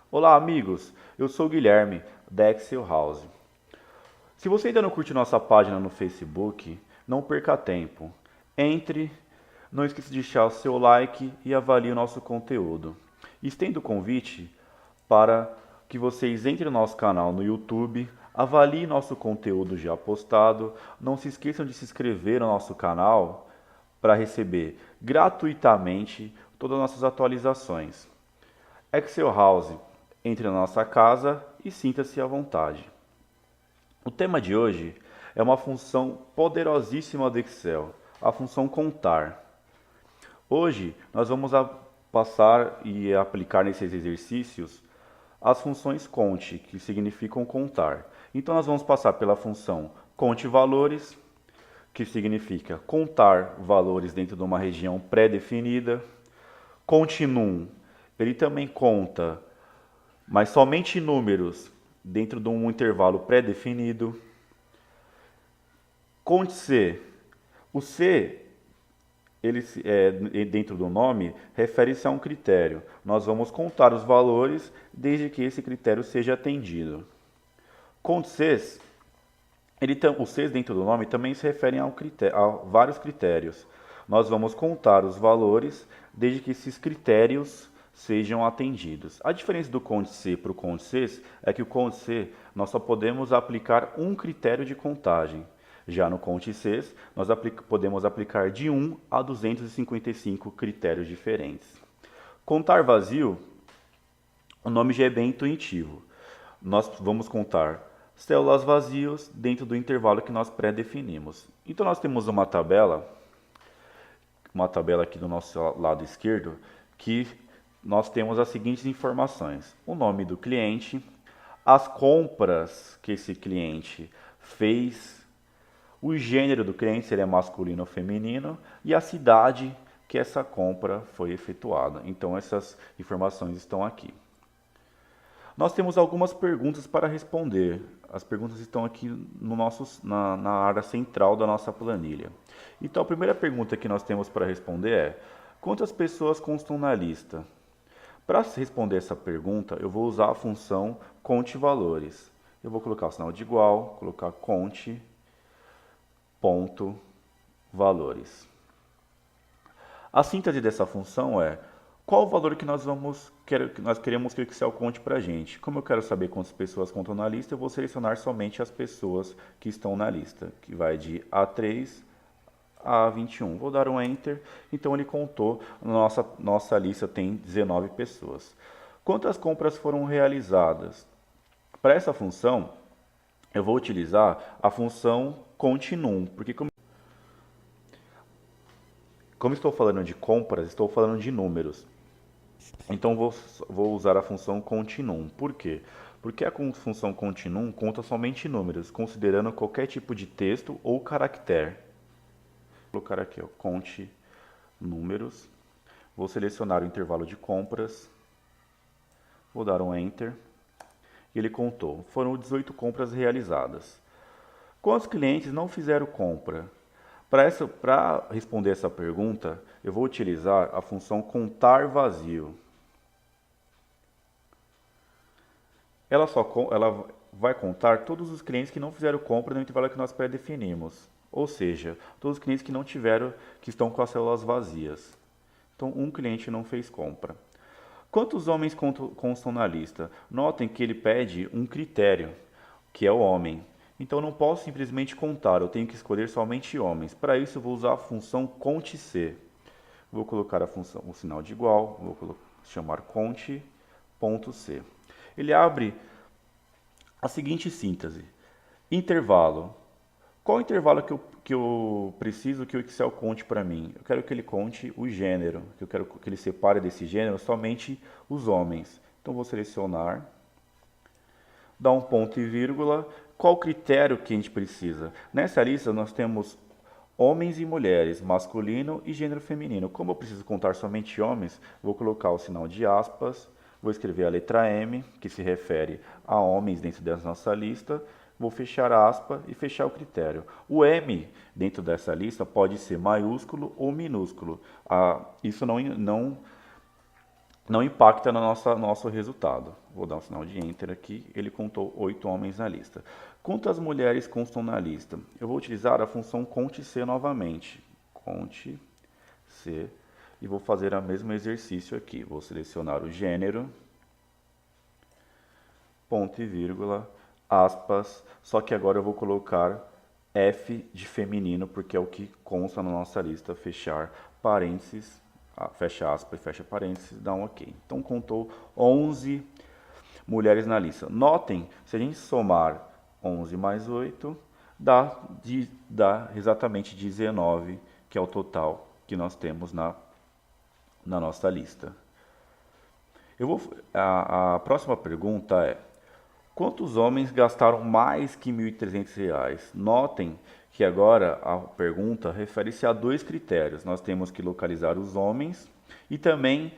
Olá, amigos. Eu sou o Guilherme, da Excel House. Se você ainda não curte nossa página no Facebook, não perca tempo. Entre, não esqueça de deixar o seu like e avalie o nosso conteúdo. Estendo o convite para que vocês entrem no nosso canal no YouTube, avaliem nosso conteúdo já postado, não se esqueçam de se inscrever no nosso canal para receber gratuitamente todas as nossas atualizações. Excel House, entre na nossa casa e sinta-se à vontade. O tema de hoje é uma função poderosíssima do Excel, a função contar. Hoje nós vamos passar e aplicar nesses exercícios as funções conte, que significam contar. Então nós vamos passar pela função conte valores, que significa contar valores dentro de uma região pré-definida. Conte num, ele também conta, mas somente números dentro de um intervalo pré-definido. Conte C. O C, ele dentro do nome, refere-se a um critério. Nós vamos contar os valores desde que esse critério seja atendido. Conte Cs, os Cs dentro do nome também se referem a vários critérios. Nós vamos contar os valores desde que esses critérios sejam atendidos. A diferença do Conte C para o Conte C é que o Conte C nós só podemos aplicar um critério de contagem. Já no Conte C, nós podemos aplicar de 1 a 255 critérios diferentes. Contar vazio, o nome já é bem intuitivo. Nós vamos contar células vazias dentro do intervalo que nós pré-definimos. Então nós temos uma tabela aqui do nosso lado esquerdo, que nós temos as seguintes informações: o nome do cliente, as compras que esse cliente fez, o gênero do cliente, se ele é masculino ou feminino, e a cidade que essa compra foi efetuada. Então essas informações estão aqui. Nós temos algumas perguntas para responder. As perguntas estão aqui na área central da nossa planilha. Então, a primeira pergunta que nós temos para responder é: quantas pessoas constam na lista? Para responder essa pergunta, eu vou usar a função conte valores. Eu vou colocar o sinal de igual, colocar conte ponto valores. A síntese dessa função é: qual o valor que nós queremos que o Excel conte para a gente? Como eu quero saber quantas pessoas contam na lista, eu vou selecionar somente as pessoas que estão na lista, que vai de A3 a 21. Vou dar um Enter, então ele contou, nossa lista tem 19 pessoas. Quantas compras foram realizadas? Para essa função, eu vou utilizar a função continue, porque como estou falando de compras, estou falando de números. Então vou usar a função continue. Por quê? Porque a função continue conta somente números, considerando qualquer tipo de texto ou caractere. Vou colocar aqui, ó, conte números. Vou selecionar o intervalo de compras. Vou dar um Enter. E ele contou. Foram 18 compras realizadas. Quantos clientes não fizeram compra? Para responder essa pergunta, eu vou utilizar a função contar vazio. Ela vai contar todos os clientes que não fizeram compra no intervalo que nós pré-definimos. Ou seja, todos os clientes que estão com as células vazias. Então, um cliente não fez compra. Quantos homens constam na lista? Notem que ele pede um critério, que é o homem. Então, eu não posso simplesmente contar, eu tenho que escolher somente homens. Para isso, eu vou usar a função conte-C. Vou colocar o sinal de igual, vou chamar conte.c. Ele abre a seguinte síntese: intervalo. Qual intervalo que eu preciso que o Excel conte para mim? Eu quero que ele conte o gênero, que eu quero que ele separe desse gênero somente os homens. Então vou selecionar, dar um ponto e vírgula. Qual critério que a gente precisa? Nessa lista nós temos homens e mulheres, masculino e gênero feminino. Como eu preciso contar somente homens, vou colocar o sinal de aspas, vou escrever a letra M, que se refere a homens dentro dessa nossa lista. Vou fechar a aspa e fechar o critério. O M dentro dessa lista pode ser maiúsculo ou minúsculo. Isso não impacta no nosso resultado. Vou dar um sinal de Enter aqui. Ele contou 8 homens na lista. Quantas mulheres constam na lista? Eu vou utilizar a função CONT-C novamente. CONT-C. E vou fazer o mesmo exercício aqui. Vou selecionar o gênero, ponto e vírgula, aspas. Só que agora eu vou colocar F de feminino, porque é o que consta na nossa lista. Fechar parênteses. Fecha aspas e fecha parênteses, dá um ok. Então contou 11 mulheres na lista. Notem, se a gente somar 11 mais 8, dá exatamente 19, que é o total que nós temos na nossa lista. A próxima pergunta é: quantos homens gastaram mais que R$ 1.300? Notem que agora a pergunta refere-se a dois critérios. Nós temos que localizar os homens e também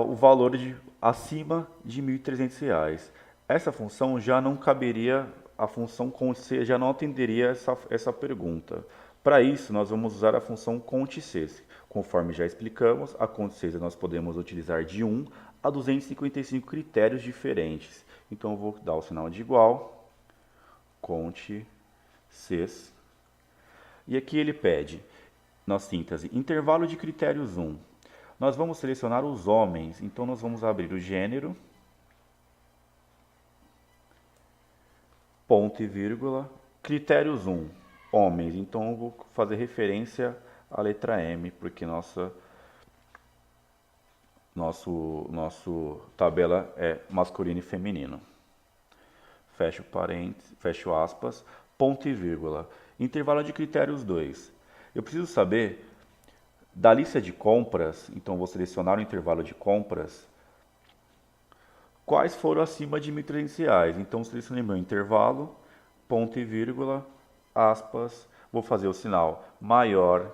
o valor acima de R$ 1.300. Essa função já não caberia, a função CONT-C já não atenderia essa pergunta. Para isso, nós vamos usar a função CONT-C. Conforme já explicamos, a CONT-C nós podemos utilizar de 1 a 255 critérios diferentes. Então, eu vou dar o sinal de igual, CONT-C. E aqui ele pede, na síntese, intervalo de critérios 1. Nós vamos selecionar os homens, então nós vamos abrir o gênero, ponto e vírgula, critérios 1, homens. Então eu vou fazer referência à letra M, porque nosso tabela é masculino e feminino. Fecho parênteses, fecho aspas, ponto e vírgula. Intervalo de critérios 2. Eu preciso saber da lista de compras, então vou selecionar o intervalo de compras, quais foram acima de R$ 1.300. Então selecionei meu intervalo, ponto e vírgula, aspas, vou fazer o sinal maior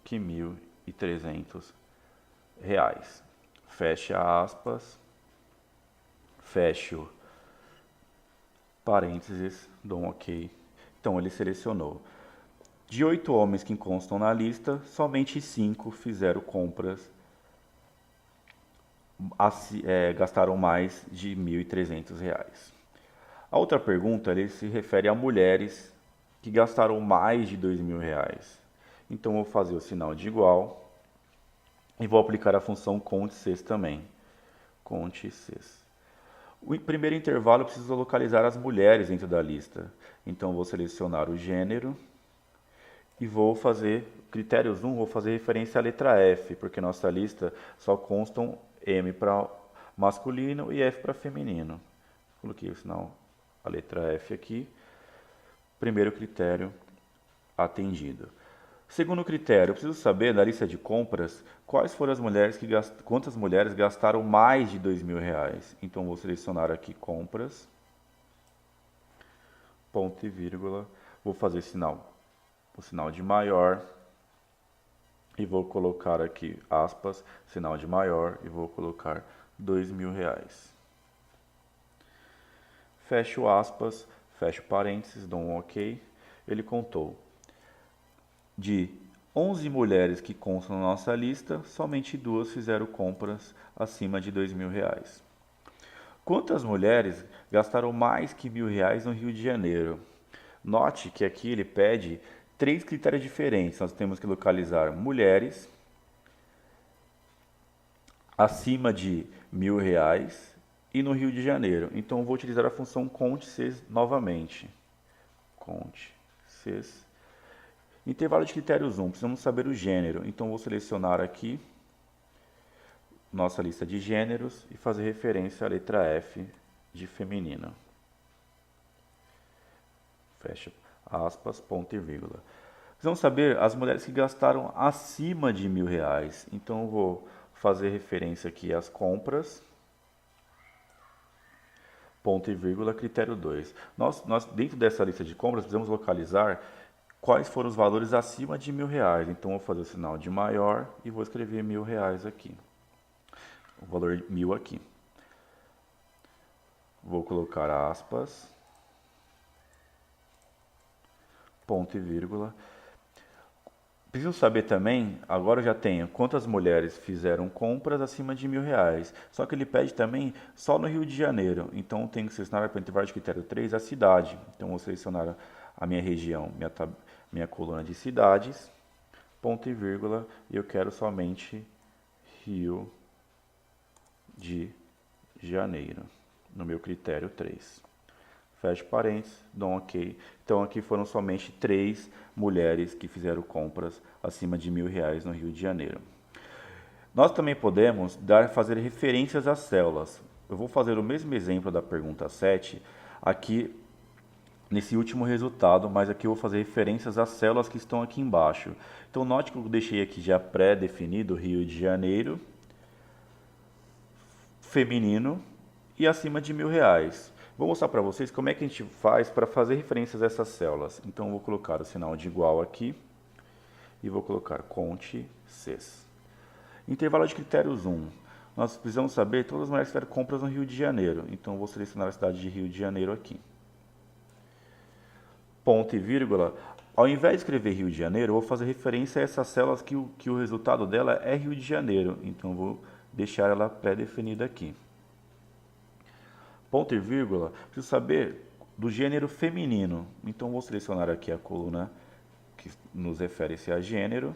que R$ 1.300. Fecha aspas, fecho parênteses, dou um ok. Então ele selecionou. De 8 homens que constam na lista, somente 5 fizeram compras, gastaram mais de R$ 1.300. A outra pergunta ele se refere a mulheres que gastaram mais de R$ 2.000. Então eu vou fazer o sinal de igual e vou aplicar a função CONT-C também. CONT-C. O primeiro intervalo eu preciso localizar as mulheres dentro da lista. Então eu vou selecionar o gênero e vou fazer, critérios 1, vou fazer referência à letra F, porque nossa lista só constam M para masculino e F para feminino. Coloquei o sinal, a letra F aqui. Primeiro critério atendido. Segundo critério, eu preciso saber da lista de compras quais foram as mulheres quantas mulheres gastaram mais de R$ 2.000. Então vou selecionar aqui compras, ponto e vírgula, vou fazer o sinal de maior e vou colocar aqui aspas, sinal de maior e vou colocar R$ 2.000. Fecho aspas, fecho parênteses, dou um ok. Ele contou de 11 mulheres que constam na nossa lista, somente 2 fizeram compras acima de R$ 2.000. Quantas mulheres gastaram mais que R$ 1.000 no Rio de Janeiro? Note que aqui ele pede 3 critérios diferentes. Nós temos que localizar mulheres acima de R$ 1.000 e no Rio de Janeiro. Então eu vou utilizar a função CONT-C novamente. CONT-C. Intervalo de critérios 1, precisamos saber o gênero. Então vou selecionar aqui nossa lista de gêneros e fazer referência à letra F de feminino. Fecha aspas, ponto e vírgula. Precisamos saber as mulheres que gastaram acima de R$ 1.000. Então eu vou fazer referência aqui às compras, ponto e vírgula, critério 2. Nós dentro dessa lista de compras precisamos localizar quais foram os valores acima de R$ 1.000. Então, eu vou fazer o sinal de maior e vou escrever R$ 1.000 aqui. O valor 1.000 aqui. Vou colocar aspas, ponto e vírgula. Preciso saber também, agora eu já tenho quantas mulheres fizeram compras acima de R$ 1.000. Só que ele pede também só no Rio de Janeiro. Então eu tenho que selecionar para o intervalo de critério 3 a cidade. Então eu vou selecionar a minha região, minha coluna de cidades, ponto e vírgula, e eu quero somente Rio de Janeiro, no meu critério 3. Fecho parênteses, dou um ok. Então aqui foram somente 3 mulheres que fizeram compras acima de R$ 1.000 no Rio de Janeiro. Nós também podemos fazer referências às células. Eu vou fazer o mesmo exemplo da pergunta 7 aqui nesse último resultado, mas aqui eu vou fazer referências às células que estão aqui embaixo. Então note que eu deixei aqui já pré-definido Rio de Janeiro, feminino e acima de R$ 1.000. Vou mostrar para vocês como é que a gente faz para fazer referências a essas células. Então eu vou colocar o sinal de igual aqui e vou colocar conte Cs. Intervalo de critérios 1. Nós precisamos saber todas as mulheres que fizeram compras no Rio de Janeiro. Então eu vou selecionar a cidade de Rio de Janeiro aqui. Ponto e vírgula. Ao invés de escrever Rio de Janeiro, eu vou fazer referência a essas células que o resultado dela é Rio de Janeiro. Então eu vou deixar ela pré-definida aqui. Ponto e vírgula, preciso saber do gênero feminino. Então vou selecionar aqui a coluna que nos refere-se a gênero.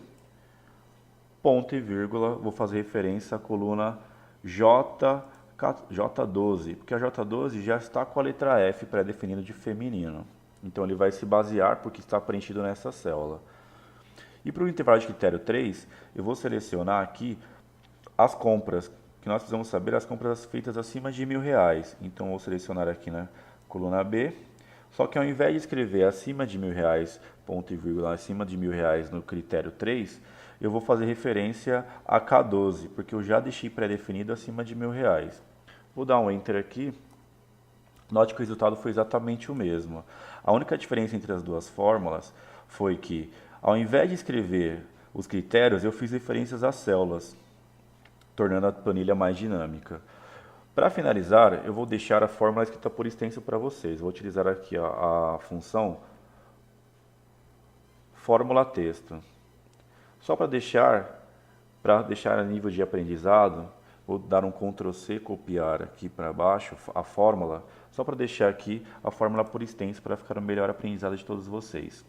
Ponto e vírgula, vou fazer referência à coluna J12, porque a J12 já está com a letra F pré-definida de feminino. Então ele vai se basear porque está preenchido nessa célula. E para o intervalo de critério 3, eu vou selecionar aqui as compras, que nós precisamos saber as compras feitas acima de R$ 1.000. Então, eu vou selecionar aqui na coluna B. Só que ao invés de escrever acima de R$ 1.000, ponto e vírgula, acima de R$ 1.000 no critério 3, eu vou fazer referência a K12, porque eu já deixei pré-definido acima de R$ 1.000. Vou dar um Enter aqui. Note que o resultado foi exatamente o mesmo. A única diferença entre as duas fórmulas foi que, ao invés de escrever os critérios, eu fiz referências às células, tornando a planilha mais dinâmica. Para finalizar, eu vou deixar a fórmula escrita por extenso para vocês. Vou utilizar aqui a função fórmula texto. Só para deixar a nível de aprendizado, vou dar um Ctrl C, copiar aqui para baixo a fórmula, só para deixar aqui a fórmula por extenso para ficar o melhor aprendizado de todos vocês.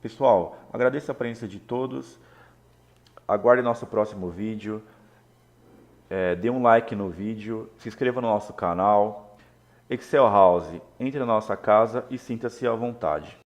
Pessoal, agradeço a presença de todos, aguarde nosso próximo vídeo, dê um like no vídeo, se inscreva no nosso canal. Excel House, entre na nossa casa e sinta-se à vontade.